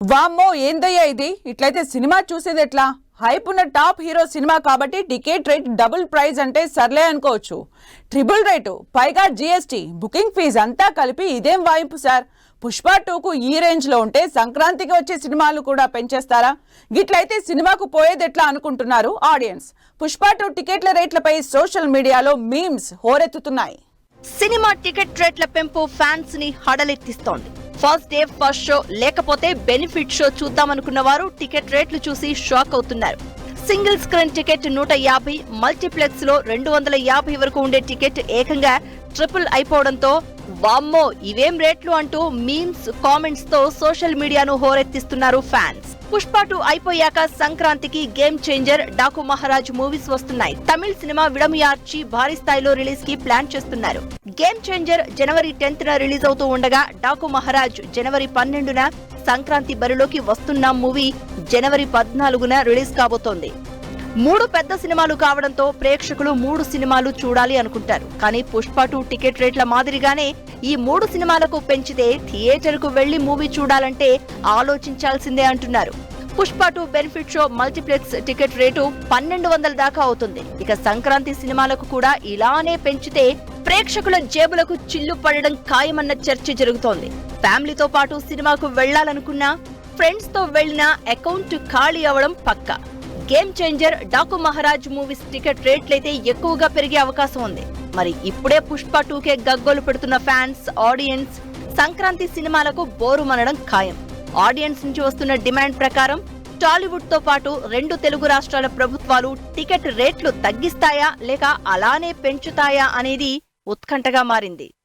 వామ్మో ఏందయ్యా ఇది ఇట్లయితే సినిమా చూసేది ఎట్లా హైప్ ఉన్న టాప్ హీరో సినిమా కాబట్టి టికెట్ రేట్ డబుల్ ప్రైస్ అంటే సర్లే అనుకోవచ్చు ట్రిపుల్ రేటు పైగా జీఎస్టీ బుకింగ్ ఫీజు అంతా కలిపి ఇదేం వాయింపు సార్ పుష్ప 2కు ఈ రేంజ్ లో ఉంటే సంక్రాంతికి వచ్చే సినిమాలు కూడా పెంచేస్తారా గిట్లయితే సినిమాకు పోయేది ఎట్లా అనుకుంటున్నారు ఆడియన్స్ పుష్ప 2 టికెట్ల రేట్లపై సోషల్ మీడియాలో మీమ్స్ హోరెత్తుతున్నాయి సినిమా టికెట్ రేట్ల పెంపు ఫ్యాన్స్ ని హడలెత్తిస్తోంది ఫస్ట్ డే ఫస్ట్ షో లేకపోతే బెనిఫిట్ షో చూద్దామనుకున్న వారు టికెట్ రేట్లు చూసి షాక్ అవుతున్నారు సింగిల్ స్క్రీన్ టికెట్ 150 మల్టీప్లెక్స్ లో 250 వరకు ఉండే టికెట్ ఏకంగా ట్రిపుల్ అయిపోవడంతో వామ్మో ఇవేం రేట్లు అంటూ మీమ్స్ కామెంట్స్ తో సోషల్ మీడియాను హోరెత్తిస్తున్నారు ఫ్యాన్స్ పుష్ప 2 అయిపోయాక సంక్రాంతికి game changer Daaku Maharaj movies వస్తున్నాయి తమిళ సినిమా విడముయార్చి భారీ స్థాయిలో రిలీజ్ కి ప్లాన్ చేస్తున్నారు గేమ్ చేంజర్ జనవరి 10th రిలీజ్ అవుతూ ఉండగా డాకు మహారాజ్ జనవరి 12న సంక్రాంతి బరిలోకి వస్తున్న మూవీ జనవరి 14న రిలీజ్ కాబోతోంది 3 పెద్ద సినిమాలు కావడంతో ప్రేక్షకులు 3 సినిమాలు చూడాలి అనుకుంటారు కానీ పుష్ప 2 టికెట్ రేట్ల మాదిరిగానే ఈ 3 సినిమాలకు పెంచితే థియేటర్ కు వెళ్లి మూవీ చూడాలంటే ఆలోచించాల్సిందే అంటున్నారు Pushpa 2 benefit show multiplex ticket rate 1200 దాకా అవుతుంది ఇక సంక్రాంతి సినిమాలకు కూడా ఇలానే పెంచితే ప్రేక్షకుల జేబులకు చిల్లు పడడం ఖాయమన్న చర్చ జరుగుతోంది ఫ్యామిలీతో పాటు సినిమాకు వెళ్లాలనుకున్నా ఫ్రెండ్స్ తో వెళ్లినా అకౌంట్ ఖాళీ అవడం పక్కా game changer Daaku Maharaj movies ticket రేట్లయితే ఎక్కువగా పెరిగే అవకాశం ఉంది మరి ఇప్పుడే పుష్ప 2కే గగ్గోలు పెడుతున్న ఫ్యాన్స్ ఆడియన్స్ సంక్రాంతి సినిమాలకు బోరు మనడం ఖాయం ఆడియన్స్ నుంచి వస్తున్న డిమాండ్ ప్రకారం టాలీవుడ్ తో పాటు 2 తెలుగు రాష్ట్రాల ప్రభుత్వాలు టికెట్ రేట్లు తగ్గిస్తాయా లేక అలానే పెంచుతాయా అనేది ఉత్కంఠగా మారింది